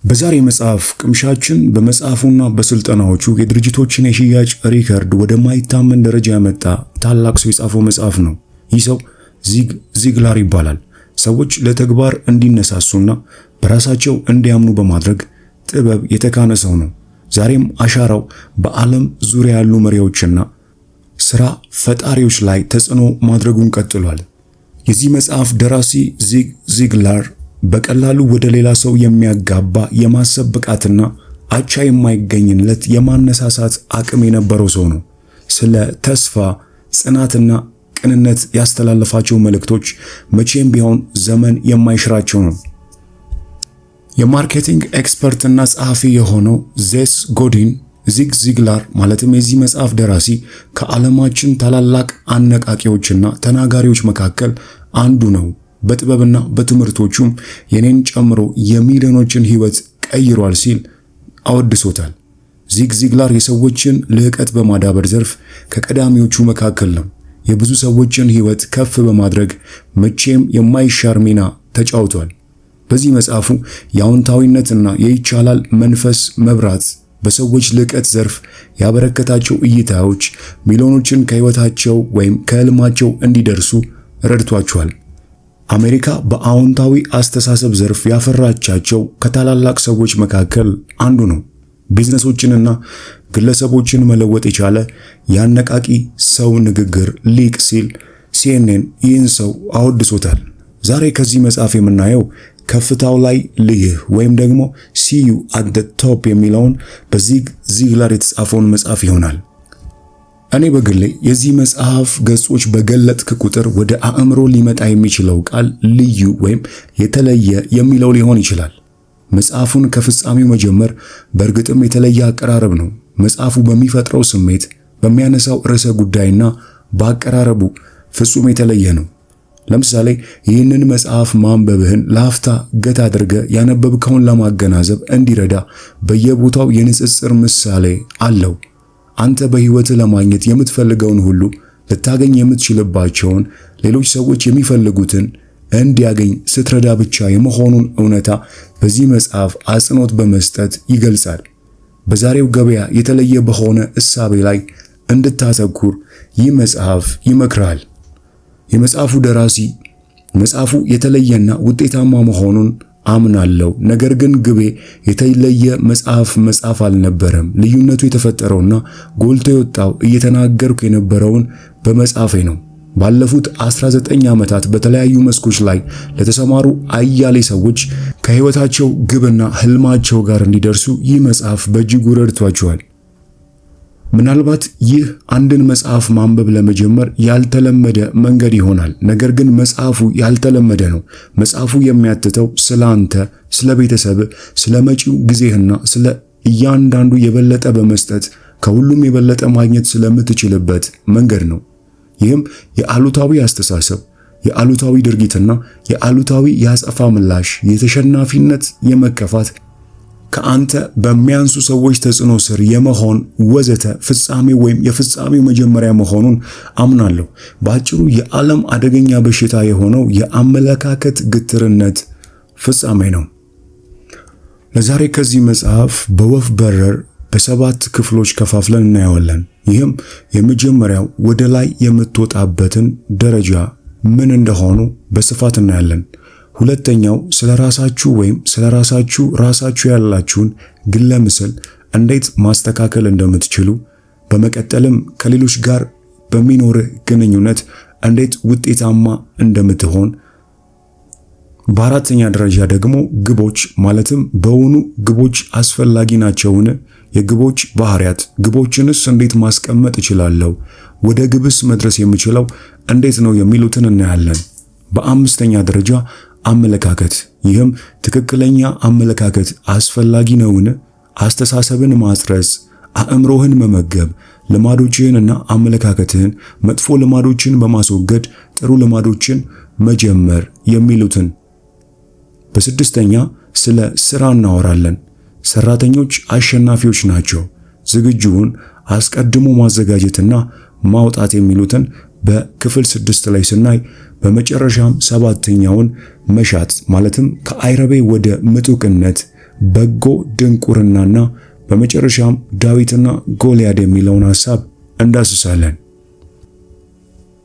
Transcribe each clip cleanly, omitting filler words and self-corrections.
በዛሬ መጽሐፍ ቅምሻችን በመጽሐፉና በስልጠናዎቹ የድርጅቶችን የሽያጭ ሪከርድ ወደማይታመን ደረጃ ያመጣ ታላቅ ሰው የጻፈው መጽሐፍ ነው። ይህ ሰው ዚግ ዚግላር ይባላል። ሰዎች ለተግባር እንዲነሳሱና በራሳቸው እንዲያምኑ በማድረግ ጥበብ የተካነ ሰው ነው። ዛሬም አሻራው በዓለም ዙሪያ ያሉ መሪዎችና ስራ ፈጣሪዎች ላይ ተጽዕኖ ማድረጉን ቀጥሏል። የዚህ መጽሐፍ ደራሲ ዚግ ዚግላር በቀላሉ ወደ ሌላ ሰው የሚያጋባ የማሰብ ብቃትና አቻ የማይገኝለት የማነሳሳት አቅም የነበረው ሰው ነው። ስለ ተስፋ፣ ጽናትና ቅንነት ያስተላለፋቸው መልእክቶች መቼም ቢሆን ዘመን የማይሽራቸው ነው። የማርኬቲንግ ኤክስፐርትና ጸሐፊ የሆነው ዜስ ጎዲን ዚግ ዚግላር ማለትም የዚህ መጽሐፍ ደራሲ ከዓለማችን ታላላቅ አነቃቂዎችና ተናጋሪዎች መካከል አንዱ ነው። በጥበብና በትምህርቶቹም የኔን ጨምሮ የሚሊዮኖችን ሕይወት ቀይሯል ሲል አወድሶታል። ዚግ ዚግላር የሰዎችን ልዕቀት በማዳበር ዘርፍ ከቀዳሚዎቹ መካከል ነው። የብዙ ሰዎችን ሕይወት ከፍ በማድረግ መቼም የማይሻር ሚና ተጫውቷል። በዚህ መጽሐፉ የአዎንታዊነትና የይቻላል መንፈስ መብራት በሰዎች ልዕቀት ዘርፍ ያበረከታቸው እይታዎች ሚሊዮኖችን ከሕይወታቸው ወይም ከሕልማቸው እንዲደርሱ ረድቷቸዋል። አሜሪካ በአዎንታዊ አስተሳሰብ ዘርፍ ያፈራቻቸው ከታላላቅ ሰዎች መካከል አንዱ ነው። ቢዝነሶችንና ግለሰቦችን መለወጥ የቻለ የአነቃቂ ሰው ንግግር ሊቅ ሲል CNN ይህን ሰው አወድሶታል። ዛሬ ከዚህ መጽሐፍ የምናየው ከፍታው ላይ ልይህ ወይም ደግሞ See You at the Top የሚለውን በዚግ ዚግላር የተጻፈውን መጽሐፍ ይሆናል። እኔ በግሌ የዚህ መጽሐፍ ገጾች በገለጥክ ቁጥር ወደ አእምሮ ሊመጣ የሚችለው ቃል ልዩ ወይም የተለየ የሚለው ሊሆን ይችላል። መጽሐፉን ከፍጻሜው መጀመር በእርግጥም የተለየ አቀራረብ ነው። መጽሐፉ በሚፈጥረው ስሜት፣ በሚያነሳው ርዕሰ ጉዳይና በአቀራረቡ ፍጹም የተለየ ነው። ለምሳሌ ይህንን መጽሐፍ ማንበብህን ለአፍታ ገታ አድርገህ ያነበብከውን ለማገናዘብ እንዲረዳ በየቦታው የንጽጽር ምሳሌ አለው። አንተ በሕይወትህ ለማግኘት የምትፈልገውን ሁሉ ልታገኝ የምትችልባቸውን ሌሎች ሰዎች የሚፈልጉትን እንዲያገኝ ስትረዳ ብቻ የመሆኑን እውነታ በዚህ መጽሐፍ አጽንኦት በመስጠት ይገልጻል። በዛሬው ገበያ የተለየ በሆነ እሳቤ ላይ እንድታተኩር ይህ መጽሐፍ ይመክራል። የመጽሐፉ ደራሲ መጽሐፉ የተለየና ውጤታማ መሆኑን አምናለሁ፣ ነገር ግን ግቤ የተለየ መጽሐፍ አልነበረም። ልዩነቱ የተፈጠረውና ጎልቶ የወጣው እየተናገርኩ የነበረውን በመጽሐፌ ነው። ባለፉት 19 ዓመታት በተለያዩ መስኮች ላይ ለተሰማሩ አያሌ ሰዎች ከሕይወታቸው ግብና ህልማቸው ጋር እንዲደርሱ ይህ መጽሐፍ በእጅጉ ረድቷቸዋል። ምናልባት ይህ አንድን መጽሐፍ ማንበብ ለመጀመር ያልተለመደ መንገድ ይሆናል። ነገር ግን መጽሐፉ ያልተለመደ ነው። መጽሐፉ የሚያትተው ስለ አንተ፣ ስለ ቤተሰብ፣ ስለ መጪው ጊዜህና ስለ እያንዳንዱ የበለጠ በመስጠት ከሁሉም የበለጠ ማግኘት ስለምትችልበት መንገድ ነው። ይህም የአሉታዊ አስተሳሰብ፣ የአሉታዊ ድርጊትና የአሉታዊ የአጸፋ ምላሽ፣ የተሸናፊነት፣ የመከፋት፣ ከአንተ በሚያንሱ ሰዎች ተጽዕኖ ስር የመሆን ወዘተ ፍጻሜው ወይም የፍጻሜው መጀመሪያ መሆኑን አምናለሁ። በአጭሩ የዓለም አደገኛ በሽታ የሆነው የአመለካከት ግትርነት ፍጻሜ ነው። ለዛሬ ከዚህ መጽሐፍ በወፍ በረር በ7 ክፍሎች ከፋፍለን እናየዋለን። ይህም የመጀመሪያው ወደ ላይ የምትወጣበትን ደረጃ ምን እንደሆኑ በስፋት እናያለን። ሁለተኛው ስለራሳችሁ ወይም ራሳችሁ ያላችሁን ግለ ምስል እንዴት ማስተካከል እንደምትችሉ፣ በመቀጠልም ከሌሎች ጋር በሚኖርህ ግንኙነት እንዴት ውጤታማ እንደምትሆን፣ በአራተኛ ደረጃ ደግሞ ግቦች ማለትም በውኑ ግቦች አስፈላጊ ናቸውን? የግቦች ባህሪያት፣ ግቦችንስ እንዴት ማስቀመጥ እችላለሁ? ወደ ግብስ መድረስ የምችለው እንዴት ነው? የሚሉትን እናያለን። በአምስተኛ ደረጃ አመለካከት፣ ይህም ትክክለኛ አመለካከት አስፈላጊ ነውን? አስተሳሰብን ማስረጽ፣ አእምሮህን መመገብ፣ ልማዶችህንና አመለካከትህን መጥፎ ልማዶችን በማስወገድ ጥሩ ልማዶችን መጀመር የሚሉትን። በስድስተኛ ስለ ስራ እናወራለን። ሰራተኞች አሸናፊዎች ናቸው፣ ዝግጁውን አስቀድሞ ማዘጋጀትና ማውጣት የሚሉትን በክፍል 6 ላይ ስናይ፣ በመጨረሻም 7ኛውን መሻት ማለትም ከአይረቤ ወደ ምጡቅነት በጎ ድንቁርናና በመጨረሻም ዳዊትና ጎልያድ የሚለውን ሐሳብ እንዳስሳለን።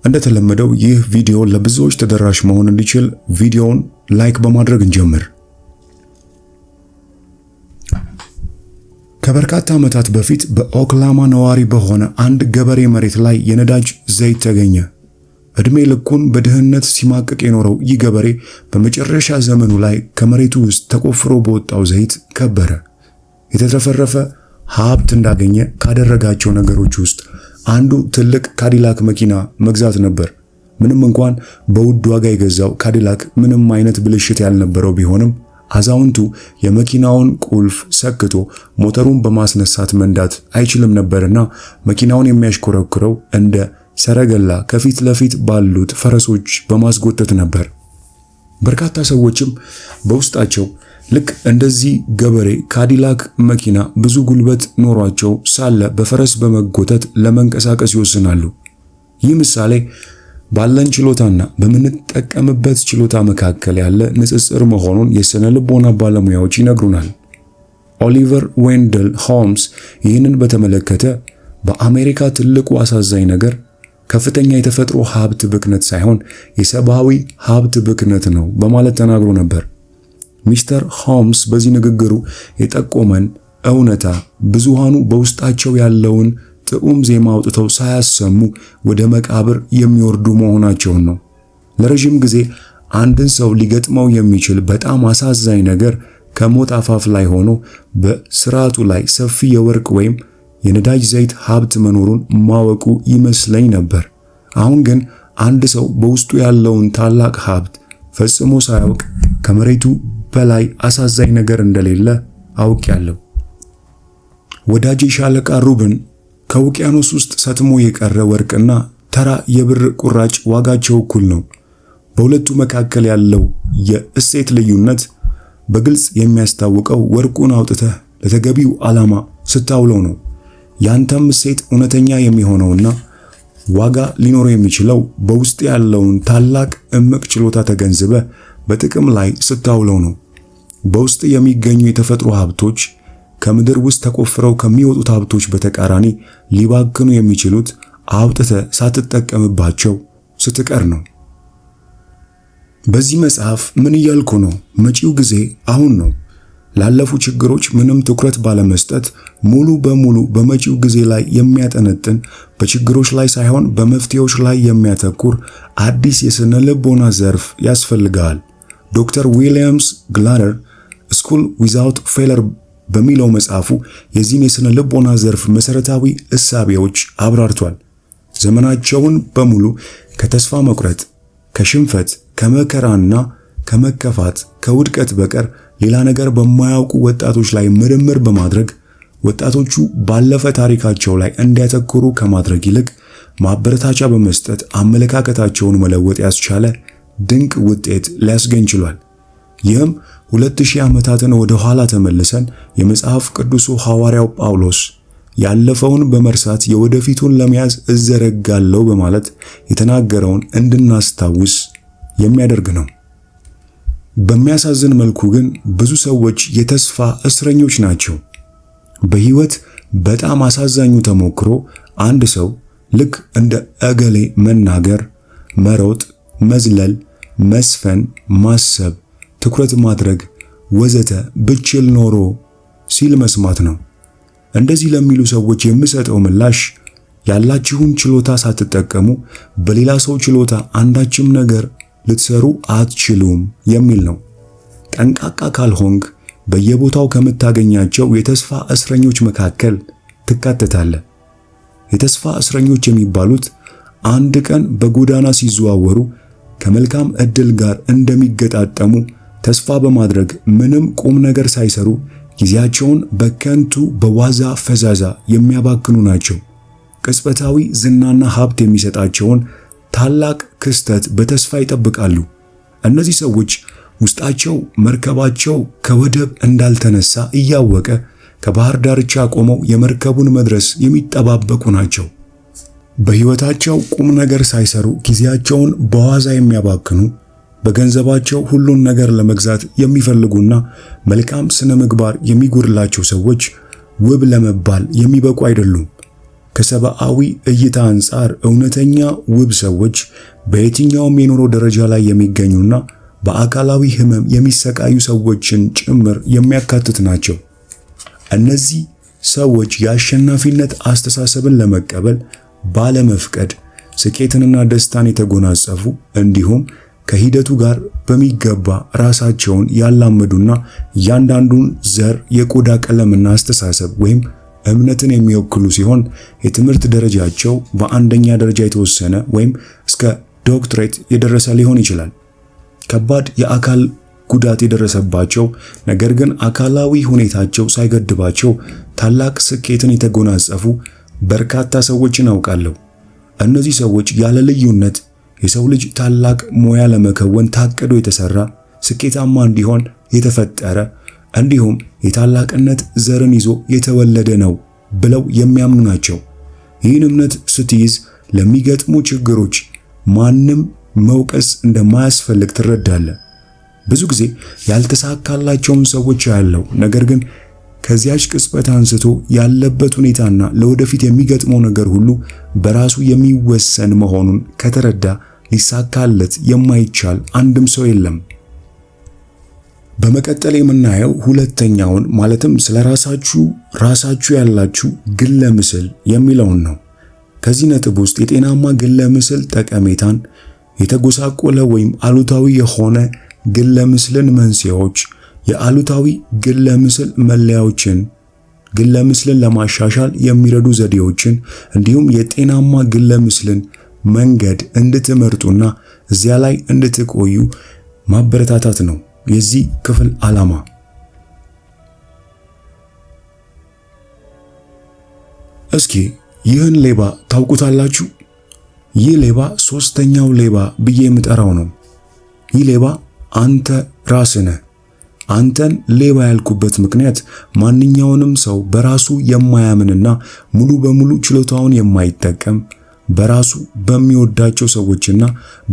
እንደተለመደው ይህ ቪዲዮ ለብዙዎች ተደራሽ መሆን እንዲችል ቪዲዮውን ላይክ በማድረግ እንጀምር። ከበርካታ ዓመታት በፊት በኦክላማ ነዋሪ በሆነ አንድ ገበሬ መሬት ላይ የነዳጅ ዘይት ተገኘ። እድሜ ልኩን በድህነት ሲማቅቅ የኖረው ይህ ገበሬ በመጨረሻ ዘመኑ ላይ ከመሬቱ ውስጥ ተቆፍሮ በወጣው ዘይት ከበረ። የተትረፈረፈ ሀብት እንዳገኘ ካደረጋቸው ነገሮች ውስጥ አንዱ ትልቅ ካዲላክ መኪና መግዛት ነበር። ምንም እንኳን በውድ ዋጋ የገዛው ካዲላክ ምንም አይነት ብልሽት ያልነበረው ቢሆንም አዛውንቱ የመኪናውን ቁልፍ ሰክቶ ሞተሩን በማስነሳት መንዳት አይችልም ነበርና መኪናውን የሚያሽከረክረው እንደ ሰረገላ ከፊት ለፊት ባሉት ፈረሶች በማስጎተት ነበር። በርካታ ሰዎችም በውስጣቸው ልክ እንደዚህ ገበሬ ካዲላክ መኪና ብዙ ጉልበት ኖሯቸው ሳለ በፈረስ በመጎተት ለመንቀሳቀስ ይወስናሉ። ይህ ምሳሌ ባለን ችሎታና በምንጠቀምበት ችሎታ መካከል ያለ ንጽጽር መሆኑን የሥነ ልቦና ባለሙያዎች ይነግሩናል። ኦሊቨር ዌንደል ሆልምስ ይህንን በተመለከተ በአሜሪካ ትልቁ አሳዛኝ ነገር ከፍተኛ የተፈጥሮ ሀብት ብክነት ሳይሆን የሰብአዊ ሀብት ብክነት ነው በማለት ተናግሮ ነበር። ሚስተር ሆልምስ በዚህ ንግግሩ የጠቆመን እውነታ ብዙሃኑ በውስጣቸው ያለውን ጥዑም ዜማ አውጥተው ሳያሰሙ ወደ መቃብር የሚወርዱ መሆናቸውን ነው። ለረጅም ጊዜ አንድን ሰው ሊገጥመው የሚችል በጣም አሳዛኝ ነገር ከሞት አፋፍ ላይ ሆኖ በስርዓቱ ላይ ሰፊ የወርቅ ወይም የነዳጅ ዘይት ሀብት መኖሩን ማወቁ ይመስለኝ ነበር። አሁን ግን አንድ ሰው በውስጡ ያለውን ታላቅ ሀብት ፈጽሞ ሳያውቅ ከመሬቱ በላይ አሳዛኝ ነገር እንደሌለ አውቄያለሁ። ወዳጄ ሻለቃ ሩብን ከውቅያኖስ ውስጥ ሰትሞ የቀረ ወርቅና ተራ የብር ቁራጭ ዋጋቸው እኩል ነው። በሁለቱ መካከል ያለው የእሴት ልዩነት በግልጽ የሚያስታውቀው ወርቁን አውጥተህ ለተገቢው ዓላማ ስታውለው ነው። ያንተም እሴት እውነተኛ የሚሆነውና ዋጋ ሊኖረው የሚችለው በውስጥ ያለውን ታላቅ እምቅ ችሎታ ተገንዝበ በጥቅም ላይ ስታውለው ነው። በውስጥ የሚገኙ የተፈጥሮ ሀብቶች ከምድር ውስጥ ተቆፍረው ከሚወጡት ሀብቶች በተቃራኒ ሊባክኑ የሚችሉት አውጥተህ ሳትጠቀምባቸው ስትቀር ነው። በዚህ መጽሐፍ ምን እያልኩ ነው? መጪው ጊዜ አሁን ነው። ላለፉ ችግሮች ምንም ትኩረት ባለመስጠት ሙሉ በሙሉ በመጪው ጊዜ ላይ የሚያጠነጥን በችግሮች ላይ ሳይሆን በመፍትሄዎች ላይ የሚያተኩር አዲስ የሥነ ልቦና ዘርፍ ያስፈልጋል። ዶክተር ዊሊያምስ ግላደር ስኩል ዊዛውት ፌለር በሚለው መጽሐፉ የዚህን የሥነ ልቦና ዘርፍ መሰረታዊ እሳቤዎች አብራርቷል። ዘመናቸውን በሙሉ ከተስፋ መቁረጥ፣ ከሽንፈት፣ ከመከራና ከመከፋት፣ ከውድቀት በቀር ሌላ ነገር በማያውቁ ወጣቶች ላይ ምርምር በማድረግ ወጣቶቹ ባለፈ ታሪካቸው ላይ እንዲያተኩሩ ከማድረግ ይልቅ ማበረታቻ በመስጠት አመለካከታቸውን መለወጥ ያስቻለ ድንቅ ውጤት ሊያስገኝ ችሏል። ይህም 2000 ዓመታትን ወደ ኋላ ተመልሰን የመጽሐፍ ቅዱሱ ሐዋርያው ጳውሎስ ያለፈውን በመርሳት የወደፊቱን ለመያዝ እዘረጋለሁ በማለት የተናገረውን እንድናስታውስ የሚያደርግ ነው። በሚያሳዝን መልኩ ግን ብዙ ሰዎች የተስፋ እስረኞች ናቸው። በህይወት በጣም አሳዛኙ ተሞክሮ አንድ ሰው ልክ እንደ እገሌ መናገር፣ መሮጥ፣ መዝለል፣ መስፈን፣ ማሰብ፣ ትኩረት ማድረግ ወዘተ ብችል ኖሮ ሲል መስማት ነው። እንደዚህ ለሚሉ ሰዎች የምሰጠው ምላሽ ያላችሁን ችሎታ ሳትጠቀሙ በሌላ ሰው ችሎታ አንዳችም ነገር ልትሰሩ አትችሉም የሚል ነው። ጠንቃቃ ካልሆንክ በየቦታው ከምታገኛቸው የተስፋ እስረኞች መካከል ትካተታለህ። የተስፋ እስረኞች የሚባሉት አንድ ቀን በጎዳና ሲዘዋወሩ ከመልካም ዕድል ጋር እንደሚገጣጠሙ ተስፋ በማድረግ ምንም ቁም ነገር ሳይሰሩ ጊዜያቸውን በከንቱ በዋዛ ፈዛዛ የሚያባክኑ ናቸው። ቅጽበታዊ ዝናና ሀብት የሚሰጣቸውን ታላቅ ክስተት በተስፋ ይጠብቃሉ። እነዚህ ሰዎች ውስጣቸው መርከባቸው ከወደብ እንዳልተነሳ እያወቀ ከባህር ዳርቻ ቆመው የመርከቡን መድረስ የሚጠባበቁ ናቸው። በሕይወታቸው ቁም ነገር ሳይሰሩ ጊዜያቸውን በዋዛ የሚያባክኑ በገንዘባቸው ሁሉን ነገር ለመግዛት የሚፈልጉና መልካም ስነ ምግባር የሚጎድላቸው ሰዎች ውብ ለመባል የሚበቁ አይደሉም። ከሰብአዊ እይታ አንጻር እውነተኛ ውብ ሰዎች በየትኛውም የኑሮ ደረጃ ላይ የሚገኙና በአካላዊ ሕመም የሚሰቃዩ ሰዎችን ጭምር የሚያካትት ናቸው። እነዚህ ሰዎች የአሸናፊነት አስተሳሰብን ለመቀበል ባለመፍቀድ ስኬትንና ደስታን የተጎናጸፉ እንዲሁም ከሂደቱ ጋር በሚገባ ራሳቸውን ያላመዱና እያንዳንዱን ዘር፣ የቆዳ ቀለምና አስተሳሰብ ወይም እምነትን የሚወክሉ ሲሆን የትምህርት ደረጃቸው በአንደኛ ደረጃ የተወሰነ ወይም እስከ ዶክትሬት የደረሰ ሊሆን ይችላል። ከባድ የአካል ጉዳት የደረሰባቸው ነገር ግን አካላዊ ሁኔታቸው ሳይገድባቸው ታላቅ ስኬትን የተጎናጸፉ በርካታ ሰዎችን አውቃለሁ። እነዚህ ሰዎች ያለ ልዩነት የሰው ልጅ ታላቅ ሙያ ለመከወን ታቅዶ የተሰራ ስኬታማ እንዲሆን የተፈጠረ እንዲሁም የታላቅነት ዘርን ይዞ የተወለደ ነው ብለው የሚያምኑ ናቸው። ይህን እምነት ስትይዝ ለሚገጥሙ ችግሮች ማንም መውቀስ እንደማያስፈልግ ትረዳለህ። ብዙ ጊዜ ያልተሳካላቸውን ሰዎች ያለው ነገር ግን ከዚያች ቅጽበት አንስቶ ያለበት ሁኔታና ለወደፊት የሚገጥመው ነገር ሁሉ በራሱ የሚወሰን መሆኑን ከተረዳ ሊሳካለት የማይቻል አንድም ሰው የለም። በመቀጠል የምናየው ሁለተኛውን ማለትም ስለ ራሳችሁ ያላችሁ ግለ ምስል የሚለውን ነው። ከዚህ ነጥብ ውስጥ የጤናማ ግለ ምስል ጠቀሜታን፣ የተጎሳቆለ ወይም አሉታዊ የሆነ ግለ ምስልን መንስኤዎች፣ የአሉታዊ ግለ ምስል መለያዎችን፣ ግለ ምስልን ለማሻሻል የሚረዱ ዘዴዎችን እንዲሁም የጤናማ ግለ ምስልን መንገድ እንድትመርጡና እዚያ ላይ እንድትቆዩ ማበረታታት ነው የዚህ ክፍል ዓላማ። እስኪ ይህን ሌባ ታውቁታላችሁ? ይህ ሌባ ሶስተኛው ሌባ ብዬ የምጠራው ነው። ይህ ሌባ አንተ ራስህ ነህ። አንተን ሌባ ያልኩበት ምክንያት ማንኛውንም ሰው በራሱ የማያምንና ሙሉ በሙሉ ችሎታውን የማይጠቀም በራሱ በሚወዳቸው ሰዎችና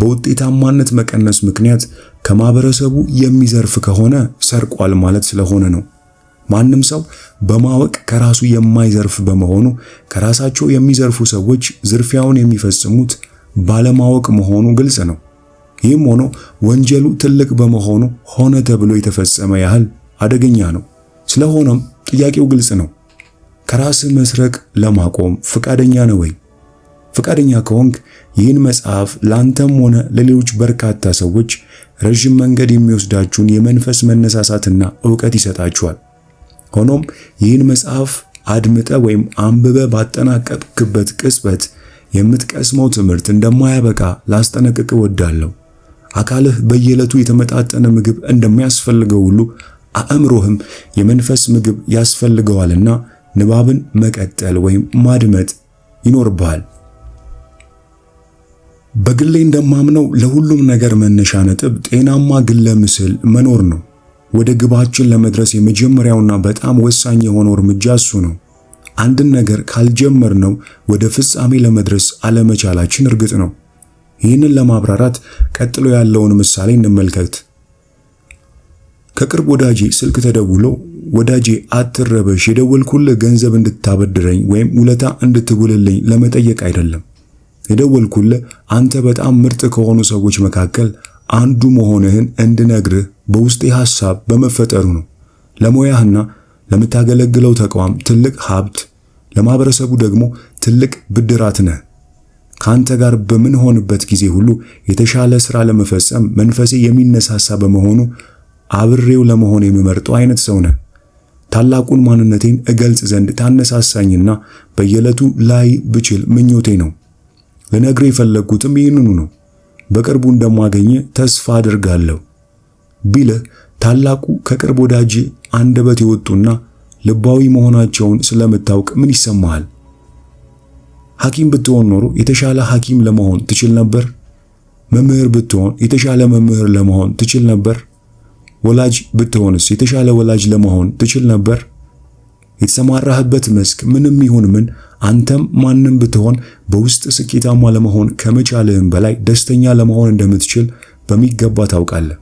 በውጤታማነት መቀነስ ምክንያት ከማህበረሰቡ የሚዘርፍ ከሆነ ሰርቋል ማለት ስለሆነ ነው። ማንም ሰው በማወቅ ከራሱ የማይዘርፍ በመሆኑ ከራሳቸው የሚዘርፉ ሰዎች ዝርፊያውን የሚፈጽሙት ባለማወቅ መሆኑ ግልጽ ነው። ይህም ሆኖ ወንጀሉ ትልቅ በመሆኑ ሆነ ተብሎ የተፈጸመ ያህል አደገኛ ነው። ስለሆነም ጥያቄው ግልጽ ነው። ከራስህ መስረቅ ለማቆም ፈቃደኛ ነህ ወይ? ፈቃደኛ ከሆንክ ይህን መጽሐፍ ላንተም ሆነ ለሌሎች በርካታ ሰዎች ረጅም መንገድ የሚወስዳችሁን የመንፈስ መነሳሳትና ዕውቀት ይሰጣችኋል። ሆኖም ይህን መጽሐፍ አድምጠ ወይም አንብበ ባጠናቀቅበት ቅጽበት የምትቀስመው ትምህርት እንደማያበቃ ላስጠነቅቅ እወዳለሁ። አካልህ በየዕለቱ የተመጣጠነ ምግብ እንደሚያስፈልገው ሁሉ አእምሮህም የመንፈስ ምግብ ያስፈልገዋልና ንባብን መቀጠል ወይም ማድመጥ ይኖርብሃል። በግሌ እንደማምነው ለሁሉም ነገር መነሻ ነጥብ ጤናማ ግለ ምስል መኖር ነው። ወደ ግባችን ለመድረስ የመጀመሪያውና በጣም ወሳኝ የሆነው እርምጃ እሱ ነው። አንድን ነገር ካልጀመርነው ወደ ፍጻሜ ለመድረስ አለመቻላችን እርግጥ ነው። ይህንን ለማብራራት ቀጥሎ ያለውን ምሳሌ እንመልከት። ከቅርብ ወዳጄ ስልክ ተደውሎ ወዳጄ አትረበሽ፣ የደወልኩልህ ገንዘብ እንድታበድረኝ ወይም ውለታ እንድትውልልኝ ለመጠየቅ አይደለም። የደወልኩልህ አንተ በጣም ምርጥ ከሆኑ ሰዎች መካከል አንዱ መሆንህን እንድነግርህ በውስጤ ሐሳብ በመፈጠሩ ነው። ለሙያህና ለምታገለግለው ተቋም ትልቅ ሀብት፣ ለማህበረሰቡ ደግሞ ትልቅ ብድራት ነህ። ካንተ ጋር በምንሆንበት ጊዜ ሁሉ የተሻለ ሥራ ለመፈጸም መንፈሴ የሚነሳሳ በመሆኑ አብሬው ለመሆን የምመርጠው አይነት ሰው ነህ። ታላቁን ማንነቴን እገልጽ ዘንድ ታነሳሳኝና በየዕለቱ ላይ ብችል ምኞቴ ነው። ልነግርህ የፈለግኩትም ይህንኑ ነው። በቅርቡ እንደማገኘ ተስፋ አድርጋለሁ ቢልህ ታላቁ ከቅርብ ወዳጅ አንደበት የወጡና ልባዊ መሆናቸውን ስለምታውቅ ምን ይሰማሃል? ሐኪም ብትሆን ኖሮ የተሻለ ሐኪም ለመሆን ትችል ነበር። መምህር ብትሆን የተሻለ መምህር ለመሆን ትችል ነበር። ወላጅ ብትሆንስ የተሻለ ወላጅ ለመሆን ትችል ነበር። የተሰማራህበት መስክ ምንም ይሁን ምን አንተም ማንም ብትሆን በውስጥ ስኬታማ ለመሆን ከመቻልህም በላይ ደስተኛ ለመሆን እንደምትችል በሚገባ ታውቃለህ።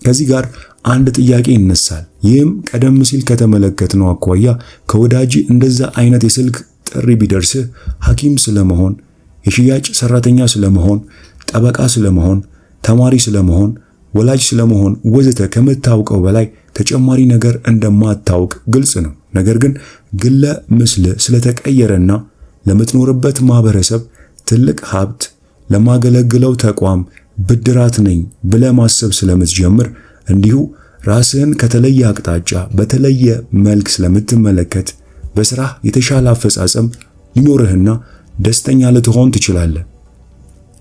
ከዚህ ጋር አንድ ጥያቄ ይነሳል። ይህም ቀደም ሲል ከተመለከትነው አኳያ ከወዳጅ እንደዛ አይነት የስልክ ጥሪ ቢደርስህ ሐኪም ስለመሆን፣ የሽያጭ ሰራተኛ ስለመሆን፣ ጠበቃ ስለመሆን፣ ተማሪ ስለመሆን፣ ወላጅ ስለመሆን ወዘተ ከምታውቀው በላይ ተጨማሪ ነገር እንደማታውቅ ግልጽ ነው። ነገር ግን ግለ ምስል ስለተቀየረና ለምትኖርበት ማህበረሰብ ትልቅ ሀብት፣ ለማገለግለው ተቋም ብድራት ነኝ ብለህ ማሰብ ስለምትጀምር እንዲሁ ራስህን ከተለየ አቅጣጫ በተለየ መልክ ስለምትመለከት በስራህ የተሻለ አፈጻጸም ሊኖርህና ደስተኛ ልትሆን ትችላለህ።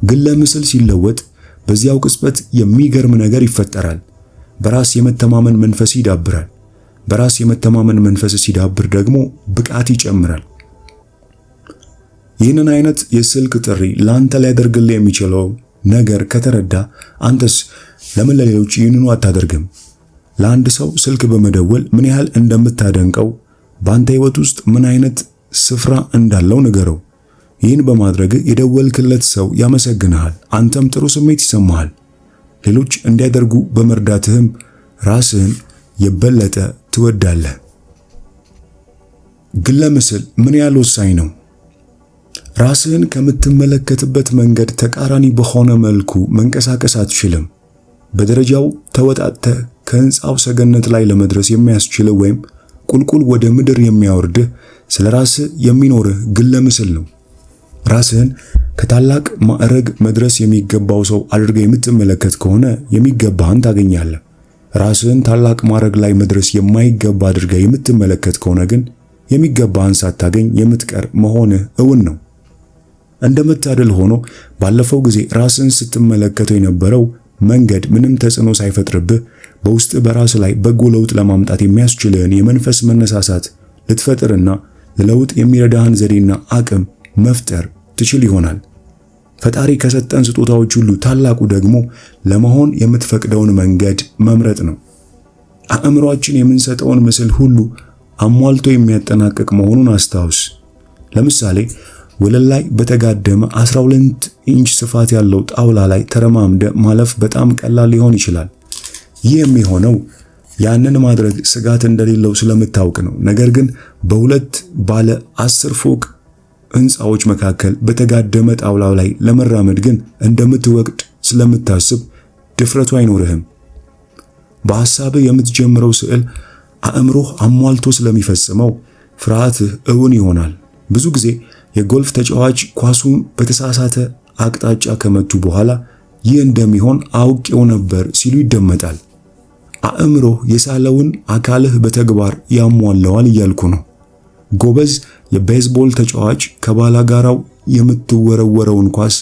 ግለ ምስል ሲለወጥ በዚያው ቅጽበት የሚገርም ነገር ይፈጠራል። በራስ የመተማመን መንፈስ ይዳብራል። በራስ የመተማመን መንፈስ ሲዳብር ደግሞ ብቃት ይጨምራል። ይህንን አይነት የስልክ ጥሪ ላንተ ሊያደርግልህ የሚችለው ነገር ከተረዳ አንተስ ለምን ለሌሎች ይህንኑ አታደርግም? ለአንድ ሰው ስልክ በመደወል ምን ያህል እንደምታደንቀው፣ በአንተ ህይወት ውስጥ ምን አይነት ስፍራ እንዳለው ንገረው። ይህን በማድረግ የደወልክለት ሰው ያመሰግንሃል፣ አንተም ጥሩ ስሜት ይሰማሃል። ሌሎች እንዲያደርጉ በመርዳትህም ራስህን የበለጠ ትወዳለህ። ግለ ምስል ምን ያህል ወሳኝ ነው? ራስህን ከምትመለከትበት መንገድ ተቃራኒ በሆነ መልኩ መንቀሳቀስ አትችልም። በደረጃው ተወጣጥተህ ከህንፃው ሰገነት ላይ ለመድረስ የሚያስችል ወይም ቁልቁል ወደ ምድር የሚያወርድህ ስለ ራስህ የሚኖርህ ግለ ምስል ነው። ራስህን ከታላቅ ማዕረግ መድረስ የሚገባው ሰው አድርገህ የምትመለከት ከሆነ የሚገባህን ታገኛለህ። ራስህን ታላቅ ማዕረግ ላይ መድረስ የማይገባ አድርገህ የምትመለከት ከሆነ ግን የሚገባህን ሳታገኝ የምትቀር መሆንህ እውን ነው። እንደመታደል ሆኖ ባለፈው ጊዜ ራስህን ስትመለከተው የነበረው መንገድ ምንም ተጽዕኖ ሳይፈጥርብህ በውስጥ በራስ ላይ በጎ ለውጥ ለማምጣት የሚያስችልህን የመንፈስ መነሳሳት ልትፈጥርና ለለውጥ የሚረዳህን ዘዴና አቅም መፍጠር ትችል ይሆናል። ፈጣሪ ከሰጠን ስጦታዎች ሁሉ ታላቁ ደግሞ ለመሆን የምትፈቅደውን መንገድ መምረጥ ነው። አእምሮአችን የምንሰጠውን ምስል ሁሉ አሟልቶ የሚያጠናቅቅ መሆኑን አስታውስ። ለምሳሌ ወለል ላይ በተጋደመ 12 ኢንች ስፋት ያለው ጣውላ ላይ ተረማምደ ማለፍ በጣም ቀላል ሊሆን ይችላል። ይህ የሚሆነው ያንን ማድረግ ስጋት እንደሌለው ስለምታውቅ ነው። ነገር ግን በሁለት ባለ 10 ፎቅ ህንፃዎች መካከል በተጋደመ ጣውላው ላይ ለመራመድ ግን እንደምትወቅድ ስለምታስብ ድፍረቱ አይኖርህም። በሐሳብህ የምትጀምረው ስዕል አእምሮህ አሟልቶ ስለሚፈጽመው ፍርሃትህ እውን ይሆናል። ብዙ ጊዜ የጎልፍ ተጫዋች ኳሱን በተሳሳተ አቅጣጫ ከመቱ በኋላ ይህ እንደሚሆን አውቄው ነበር ሲሉ ይደመጣል። አእምሮህ የሳለውን አካልህ በተግባር ያሟላዋል እያልኩ ነው። ጎበዝ የቤዝቦል ተጫዋች ከባላጋራው የምትወረወረውን ኳስ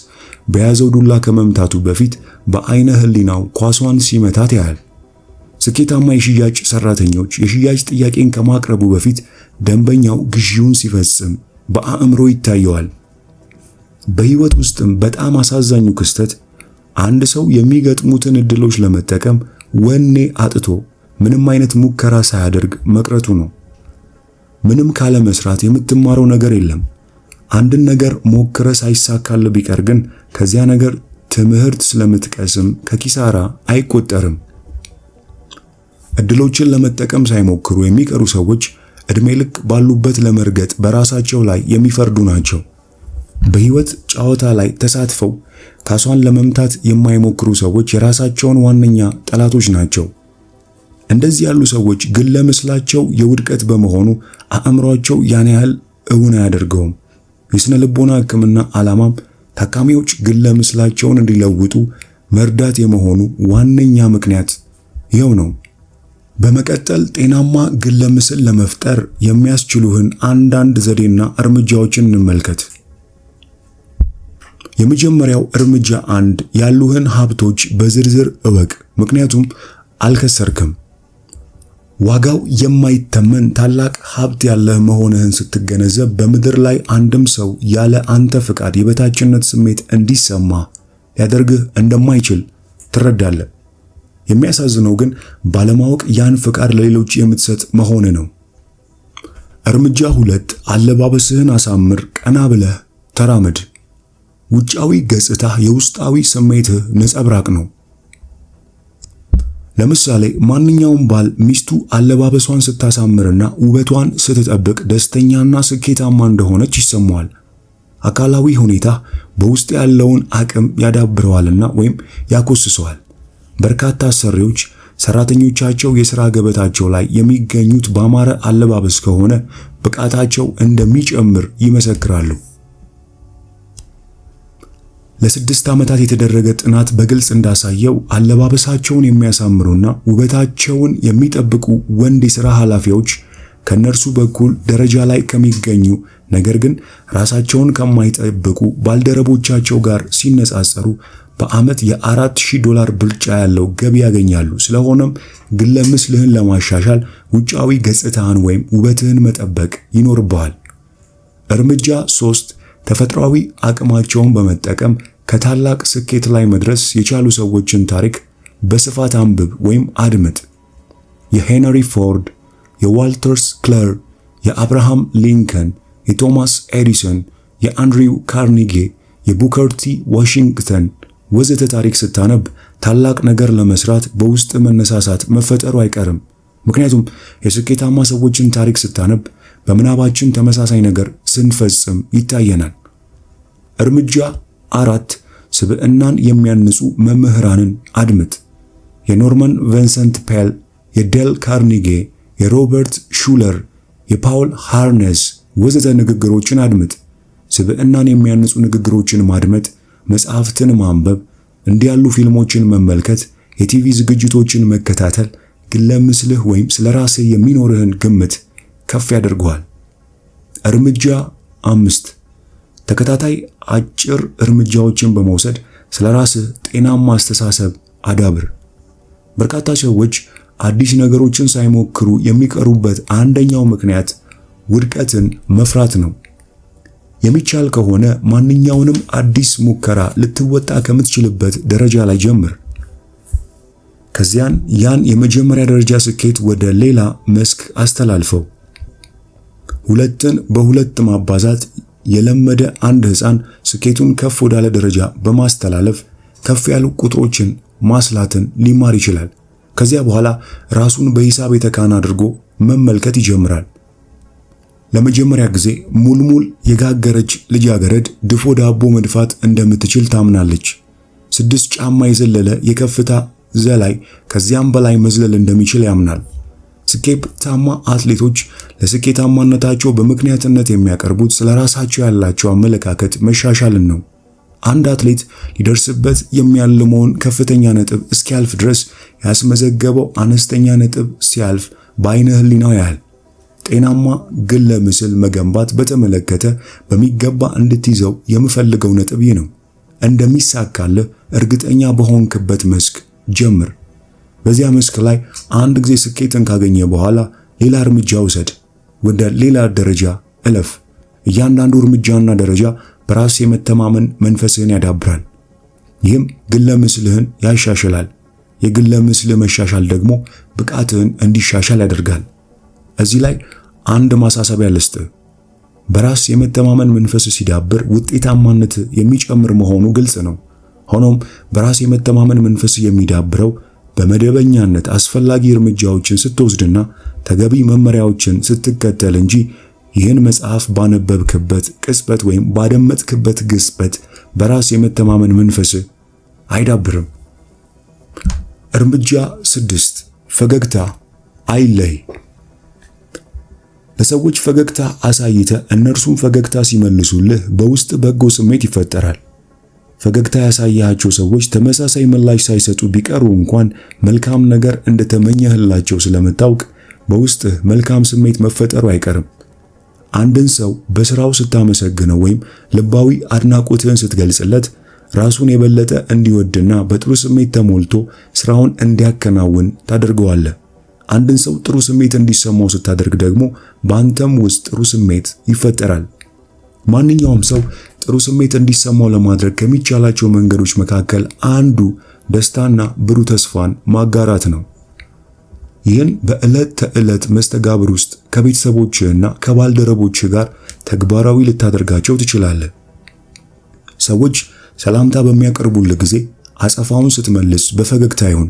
በያዘው ዱላ ከመምታቱ በፊት በአይነ ህሊናው ኳሷን ሲመታት ያያል። ስኬታማ የሽያጭ ሰራተኞች የሽያጭ ጥያቄን ከማቅረቡ በፊት ደንበኛው ግዢውን ሲፈጽም በአእምሮ ይታየዋል። በህይወት ውስጥም በጣም አሳዛኙ ክስተት አንድ ሰው የሚገጥሙትን እድሎች ለመጠቀም ወኔ አጥቶ ምንም አይነት ሙከራ ሳያደርግ መቅረቱ ነው። ምንም ካለ መስራት የምትማረው ነገር የለም። አንድን ነገር ሞክረ ሳይሳካል ቢቀር ግን ከዚያ ነገር ትምህርት ስለምትቀስም ከኪሳራ አይቆጠርም። እድሎችን ለመጠቀም ሳይሞክሩ የሚቀሩ ሰዎች እድሜ ልክ ባሉበት ለመርገጥ በራሳቸው ላይ የሚፈርዱ ናቸው። በህይወት ጨዋታ ላይ ተሳትፈው ካሷን ለመምታት የማይሞክሩ ሰዎች የራሳቸውን ዋነኛ ጠላቶች ናቸው። እንደዚህ ያሉ ሰዎች ግለ ምስላቸው የውድቀት በመሆኑ አእምሯቸው ያን ያህል እውን አያደርገውም። የስነ ልቦና ሕክምና ዓላማም ታካሚዎች ግለ ምስላቸውን እንዲለውጡ መርዳት የመሆኑ ዋነኛ ምክንያት ይኸው ነው። በመቀጠል ጤናማ ግለ ምስል ለመፍጠር የሚያስችሉህን አንዳንድ ዘዴና እርምጃዎችን እንመልከት። የመጀመሪያው እርምጃ 1 ያሉህን ሀብቶች በዝርዝር እወቅ። ምክንያቱም አልከሰርክም። ዋጋው የማይተመን ታላቅ ሀብት ያለህ መሆንህን ስትገነዘብ በምድር ላይ አንድም ሰው ያለ አንተ ፍቃድ የበታችነት ስሜት እንዲሰማ ሊያደርግህ እንደማይችል ትረዳለህ። የሚያሳዝነው ግን ባለማወቅ ያን ፍቃድ ለሌሎች የምትሰጥ መሆን ነው። እርምጃ 2 አለባበስህን አሳምር፣ ቀና ብለህ ተራመድ። ውጫዊ ገጽታህ የውስጣዊ ስሜትህ ነጸብራቅ ነው። ለምሳሌ ማንኛውም ባል ሚስቱ አለባበሷን ስታሳምርና ውበቷን ስትጠብቅ ደስተኛና ስኬታማ እንደሆነች ይሰማዋል። አካላዊ ሁኔታ በውስጥ ያለውን አቅም ያዳብረዋልና ወይም ያኮስሰዋል። በርካታ አሰሪዎች ሰራተኞቻቸው የሥራ ገበታቸው ላይ የሚገኙት ባማረ አለባበስ ከሆነ ብቃታቸው እንደሚጨምር ይመሰክራሉ። ለ6 ዓመታት የተደረገ ጥናት በግልጽ እንዳሳየው አለባበሳቸውን የሚያሳምሩና ውበታቸውን የሚጠብቁ ወንድ የሥራ ኃላፊዎች ከነርሱ በኩል ደረጃ ላይ ከሚገኙ ነገር ግን ራሳቸውን ከማይጠብቁ ባልደረቦቻቸው ጋር ሲነጻጸሩ በዓመት $4000 ብልጫ ያለው ገቢ ያገኛሉ። ስለሆነም ግለ ምስልህን ለማሻሻል ውጫዊ ገጽታህን ወይም ውበትህን መጠበቅ ይኖርብሃል። እርምጃ 3 ተፈጥሯዊ አቅማቸውን በመጠቀም ከታላቅ ስኬት ላይ መድረስ የቻሉ ሰዎችን ታሪክ በስፋት አንብብ ወይም አድምጥ። የሄንሪ ፎርድ፣ የዋልተርስ ክለር፣ የአብርሃም ሊንከን፣ የቶማስ ኤዲሰን፣ የአንድሪው ካርኒጌ፣ የቡከር ቲ ዋሽንግተን ወዘተ ታሪክ ስታነብ ታላቅ ነገር ለመስራት በውስጥ መነሳሳት መፈጠሩ አይቀርም። ምክንያቱም የስኬታማ ሰዎችን ታሪክ ስታነብ በምናባችን ተመሳሳይ ነገር ስንፈጽም ይታየናል። እርምጃ 4 ስብዕናን የሚያንጹ መምህራንን አድምጥ። የኖርመን ቪንሰንት ፔል፣ የዴል ካርኒጌ፣ የሮበርት ሹለር፣ የፓውል ሃርነስ ወዘተ ንግግሮችን አድምጥ። ስብዕናን የሚያንጹ ንግግሮችን ማድመጥ፣ መጽሐፍትን ማንበብ፣ እንዲህ ያሉ ፊልሞችን መመልከት፣ የቲቪ ዝግጅቶችን መከታተል ግለ ምስልህ ወይም ስለራስህ የሚኖርህን ግምት ከፍ ያደርገዋል። እርምጃ 5 ተከታታይ አጭር እርምጃዎችን በመውሰድ ስለራስህ ጤናማ አስተሳሰብ አዳብር። በርካታ ሰዎች አዲስ ነገሮችን ሳይሞክሩ የሚቀሩበት አንደኛው ምክንያት ውድቀትን መፍራት ነው። የሚቻል ከሆነ ማንኛውንም አዲስ ሙከራ ልትወጣ ከምትችልበት ደረጃ ላይ ጀምር። ከዚያን ያን የመጀመሪያ ደረጃ ስኬት ወደ ሌላ መስክ አስተላልፈው። 2ን በ2 ማባዛት የለመደ አንድ ሕፃን ስኬቱን ከፍ ወዳለ ደረጃ በማስተላለፍ ከፍ ያሉ ቁጥሮችን ማስላትን ሊማር ይችላል። ከዚያ በኋላ ራሱን በሂሳብ የተካነ አድርጎ መመልከት ይጀምራል። ለመጀመሪያ ጊዜ ሙልሙል የጋገረች ልጃገረድ ድፎ ዳቦ መድፋት እንደምትችል ታምናለች። 6 ጫማ የዘለለ የከፍታ ዘላይ ከዚያም በላይ መዝለል እንደሚችል ያምናል። ስኬታማ አትሌቶች ለስኬታማነታቸው በምክንያትነት የሚያቀርቡት ስለራሳቸው ያላቸው አመለካከት መሻሻልን ነው። አንድ አትሌት ሊደርስበት የሚያልመውን ከፍተኛ ነጥብ እስኪያልፍ ድረስ ያስመዘገበው አነስተኛ ነጥብ ሲያልፍ በዓይነ ሕሊናው ያህል። ጤናማ ግለ ምስል መገንባት በተመለከተ በሚገባ እንድትይዘው የምፈልገው ነጥብ ይህ ነው። እንደሚሳካልህ እርግጠኛ በሆንክበት መስክ ጀምር። በዚያ መስክ ላይ አንድ ጊዜ ስኬትን ካገኘ በኋላ ሌላ እርምጃ ውሰድ። ወደ ሌላ ደረጃ እለፍ። እያንዳንዱ እርምጃና ደረጃ በራስ የመተማመን መንፈስህን ያዳብራል። ይህም ግለ ምስልህን ያሻሽላል። የግለ ምስልህ መሻሻል ደግሞ ብቃትህን እንዲሻሻል ያደርጋል። እዚህ ላይ አንድ ማሳሰቢያ ልስጥህ። በራስ የመተማመን መንፈስ ሲዳብር ውጤታማነት የሚጨምር መሆኑ ግልጽ ነው። ሆኖም በራስ የመተማመን መንፈስ የሚዳብረው በመደበኛነት አስፈላጊ እርምጃዎችን ስትወስድና ተገቢ መመሪያዎችን ስትከተል እንጂ ይህን መጽሐፍ ባነበብክበት ቅጽበት ወይም ባደመጥክበት ቅጽበት በራስ የመተማመን መንፈስ አይዳብርም። እርምጃ 6 ፈገግታ አይለይ። ለሰዎች ፈገግታ አሳይተ እነርሱም ፈገግታ ሲመልሱልህ በውስጥ በጎ ስሜት ይፈጠራል። ፈገግታ ያሳያቸው ሰዎች ተመሳሳይ ምላሽ ሳይሰጡ ቢቀሩ እንኳን መልካም ነገር እንደተመኘህላቸው ስለምታውቅ በውስጥህ መልካም ስሜት መፈጠሩ አይቀርም። አንድን ሰው በስራው ስታመሰግነው ወይም ልባዊ አድናቆትህን ስትገልጽለት ራሱን የበለጠ እንዲወድና በጥሩ ስሜት ተሞልቶ ስራውን እንዲያከናውን ታደርገዋለህ። አንድን ሰው ጥሩ ስሜት እንዲሰማው ስታደርግ ደግሞ በአንተም ውስጥ ጥሩ ስሜት ይፈጠራል። ማንኛውም ሰው ጥሩ ስሜት እንዲሰማው ለማድረግ ከሚቻላቸው መንገዶች መካከል አንዱ ደስታና ብሩህ ተስፋን ማጋራት ነው። ይህን በዕለት ተዕለት መስተጋብር ውስጥ ከቤተሰቦችህና ከባልደረቦችህ ጋር ተግባራዊ ልታደርጋቸው ትችላለህ። ሰዎች ሰላምታ በሚያቀርቡልህ ጊዜ አጸፋውን ስትመልስ በፈገግታ ይሁን።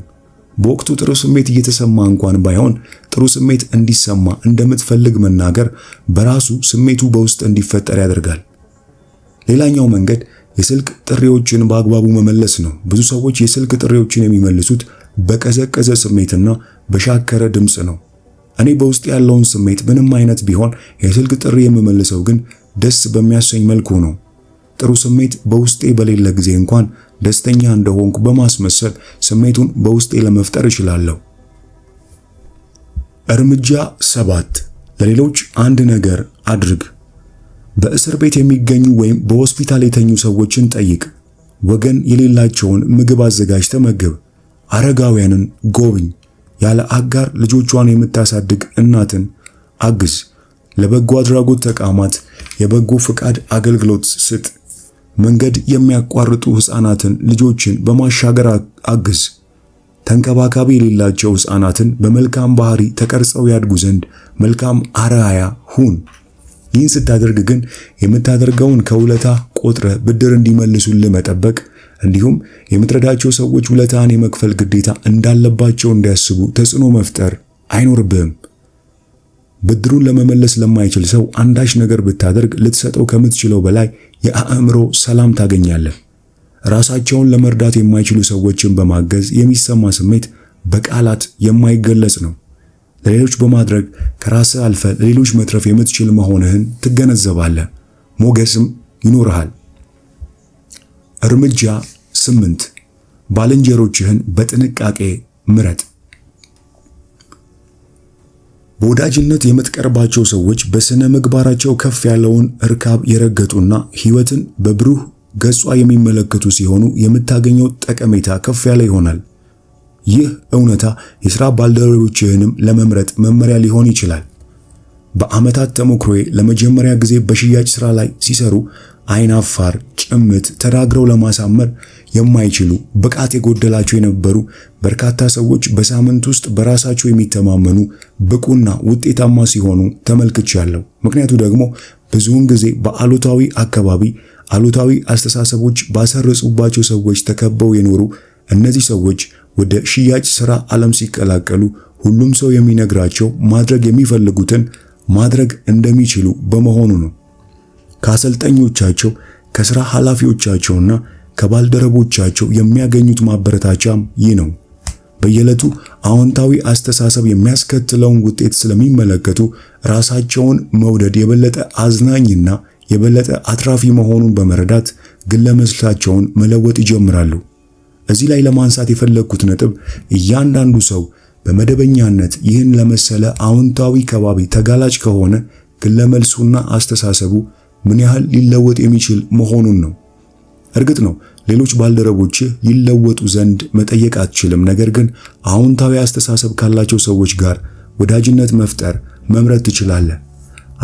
በወቅቱ ጥሩ ስሜት እየተሰማ እንኳን ባይሆን ጥሩ ስሜት እንዲሰማ እንደምትፈልግ መናገር በራሱ ስሜቱ በውስጥ እንዲፈጠር ያደርጋል። ሌላኛው መንገድ የስልክ ጥሪዎችን በአግባቡ መመለስ ነው። ብዙ ሰዎች የስልክ ጥሪዎችን የሚመልሱት በቀዘቀዘ ስሜትና በሻከረ ድምፅ ነው። እኔ በውስጥ ያለውን ስሜት ምንም አይነት ቢሆን የስልክ ጥሪ የምመልሰው ግን ደስ በሚያሰኝ መልኩ ነው። ጥሩ ስሜት በውስጤ በሌለ ጊዜ እንኳን ደስተኛ እንደሆንኩ በማስመሰል ስሜቱን በውስጤ ለመፍጠር እችላለሁ። እርምጃ 7 ለሌሎች አንድ ነገር አድርግ። በእስር ቤት የሚገኙ ወይም በሆስፒታል የተኙ ሰዎችን ጠይቅ። ወገን የሌላቸውን ምግብ አዘጋጅተህ መግብ። አረጋውያንን ጎብኝ። ያለ አጋር ልጆቿን የምታሳድግ እናትን አግዝ። ለበጎ አድራጎት ተቋማት የበጎ ፍቃድ አገልግሎት ስጥ። መንገድ የሚያቋርጡ ሕፃናትን ልጆችን በማሻገር አግዝ። ተንከባካቢ የሌላቸው ሕፃናትን በመልካም ባህሪ ተቀርጸው ያድጉ ዘንድ መልካም አርአያ ሁን። ይህን ስታደርግ ግን የምታደርገውን ከውለታ ቆጥረ ብድር እንዲመልሱልህ መጠበቅ እንዲሁም የምትረዳቸው ሰዎች ውለታን የመክፈል ግዴታ እንዳለባቸው እንዲያስቡ ተጽዕኖ መፍጠር አይኖርብህም። ብድሩን ለመመለስ ለማይችል ሰው አንዳች ነገር ብታደርግ ልትሰጠው ከምትችለው በላይ የአእምሮ ሰላም ታገኛለህ። ራሳቸውን ለመርዳት የማይችሉ ሰዎችን በማገዝ የሚሰማ ስሜት በቃላት የማይገለጽ ነው። ለሌሎች በማድረግ ከራስህ አልፈ ለሌሎች መትረፍ የምትችል መሆንህን ትገነዘባለህ፣ ሞገስም ይኖርሃል። እርምጃ 8 ባልንጀሮችህን በጥንቃቄ ምረጥ። በወዳጅነት የምትቀርባቸው ሰዎች በስነ ምግባራቸው ከፍ ያለውን እርካብ የረገጡና ሕይወትን በብሩህ ገጿ የሚመለከቱ ሲሆኑ የምታገኘው ጠቀሜታ ከፍ ያለ ይሆናል። ይህ እውነታ የሥራ ባልደረቦችህንም ለመምረጥ መመሪያ ሊሆን ይችላል። በዓመታት ተሞክሮዬ ለመጀመሪያ ጊዜ በሽያጭ ሥራ ላይ ሲሰሩ አይናፋር፣ ጭምት፣ ተናግረው ለማሳመር የማይችሉ ብቃት የጎደላቸው የነበሩ በርካታ ሰዎች በሳምንት ውስጥ በራሳቸው የሚተማመኑ ብቁና ውጤታማ ሲሆኑ ተመልክቻለሁ። ምክንያቱ ደግሞ ብዙውን ጊዜ በአሉታዊ አካባቢ አሉታዊ አስተሳሰቦች ባሰረጹባቸው ሰዎች ተከበው የኖሩ እነዚህ ሰዎች ወደ ሽያጭ ሥራ ዓለም ሲቀላቀሉ ሁሉም ሰው የሚነግራቸው ማድረግ የሚፈልጉትን ማድረግ እንደሚችሉ በመሆኑ ነው። ከአሰልጣኞቻቸው፣ ከሥራ ኃላፊዎቻቸውና ከባልደረቦቻቸው የሚያገኙት ማበረታቻም ይህ ነው። በየዕለቱ አዎንታዊ አስተሳሰብ የሚያስከትለውን ውጤት ስለሚመለከቱ ራሳቸውን መውደድ የበለጠ አዝናኝና የበለጠ አትራፊ መሆኑን በመረዳት ግለመስላቸውን መለወጥ ይጀምራሉ። እዚህ ላይ ለማንሳት የፈለግኩት ነጥብ እያንዳንዱ ሰው በመደበኛነት ይህን ለመሰለ አዎንታዊ ከባቢ ተጋላጭ ከሆነ ግለመልሱና አስተሳሰቡ ምን ያህል ሊለወጥ የሚችል መሆኑን ነው። እርግጥ ነው ሌሎች ባልደረቦችህ ይለወጡ ዘንድ መጠየቅ አትችልም። ነገር ግን አዎንታዊ አስተሳሰብ ካላቸው ሰዎች ጋር ወዳጅነት መፍጠር መምረጥ ትችላለህ።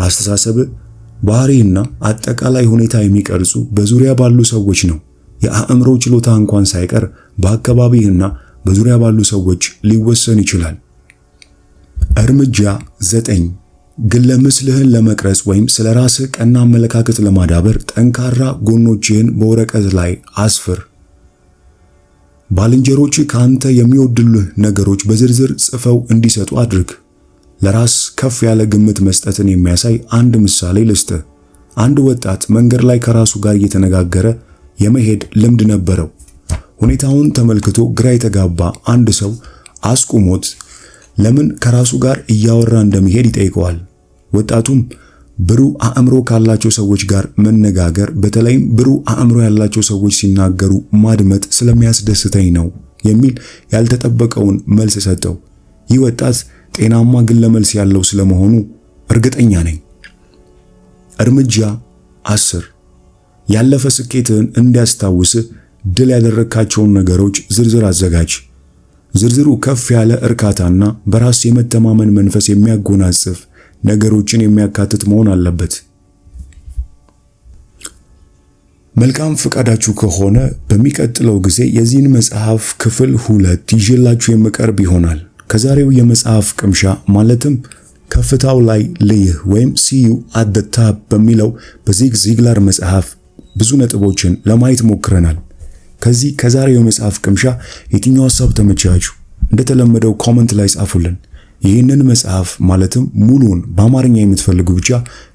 አስተሳሰብ፣ ባህሪና አጠቃላይ ሁኔታ የሚቀርጹ በዙሪያ ባሉ ሰዎች ነው። የአእምሮ ችሎታ እንኳን ሳይቀር በአካባቢህና በዙሪያ ባሉ ሰዎች ሊወሰን ይችላል። እርምጃ 9 ግለምስልህን ለመቅረጽ ወይም ስለራስህ ቀና አመለካከት ለማዳበር ጠንካራ ጎኖችህን በወረቀት ላይ አስፍር። ባልንጀሮችህ ካንተ የሚወዱልህ ነገሮች በዝርዝር ጽፈው እንዲሰጡ አድርግ። ለራስ ከፍ ያለ ግምት መስጠትን የሚያሳይ አንድ ምሳሌ ልስጥህ። አንድ ወጣት መንገድ ላይ ከራሱ ጋር እየተነጋገረ የመሄድ ልምድ ነበረው። ሁኔታውን ተመልክቶ ግራ የተጋባ አንድ ሰው አስቁሞት ለምን ከራሱ ጋር እያወራ እንደሚሄድ ይጠይቀዋል። ወጣቱም ብሩህ አእምሮ ካላቸው ሰዎች ጋር መነጋገር፣ በተለይም ብሩህ አእምሮ ያላቸው ሰዎች ሲናገሩ ማድመጥ ስለሚያስደስተኝ ነው የሚል ያልተጠበቀውን መልስ ሰጠው። ይህ ወጣት ጤናማ ግለመልስ ያለው ስለመሆኑ እርግጠኛ ነኝ። እርምጃ 10 ያለፈ ስኬትን እንዲያስታውስህ ድል ያደረካቸውን ነገሮች ዝርዝር አዘጋጅ። ዝርዝሩ ከፍ ያለ እርካታና በራስ የመተማመን መንፈስ የሚያጎናጽፍ ነገሮችን የሚያካትት መሆን አለበት። መልካም ፈቃዳችሁ ከሆነ በሚቀጥለው ጊዜ የዚህን መጽሐፍ ክፍል 2 ይዤላችሁ የምቀርብ ይሆናል። ከዛሬው የመጽሐፍ ቅምሻ ማለትም ከፍታው ላይ ልይህ ወይም see you at the top በሚለው በዚግ ዚግላር መጽሐፍ ብዙ ነጥቦችን ለማየት ሞክረናል። ከዛሬው የመጽሐፍ ቅምሻ የትኛው ሐሳብ ተመቻችሁ? እንደተለመደው ኮሜንት ላይ ጻፉልን። ይህንን መጽሐፍ ማለትም ሙሉን በአማርኛ የምትፈልጉ ብቻ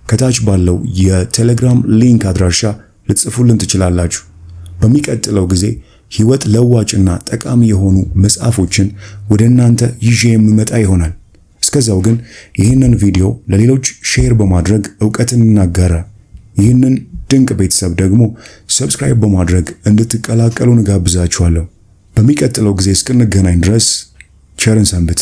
ከታች ባለው የቴሌግራም ሊንክ አድራሻ ልትጽፉልን ትችላላችሁ። በሚቀጥለው ጊዜ ህይወት ለዋጭና ጠቃሚ የሆኑ መጽሐፎችን ወደ እናንተ ይዤ የምመጣ ይሆናል። እስከዛው ግን ይህንን ቪዲዮ ለሌሎች ሼር በማድረግ ዕውቀትን እናጋራ። ይህንን ድንቅ ቤተሰብ ደግሞ ሰብስክራይብ በማድረግ እንድትቀላቀሉን ጋብዛችኋለሁ። በሚቀጥለው ጊዜ እስክንገናኝ ድረስ ቸርን ሰንብት።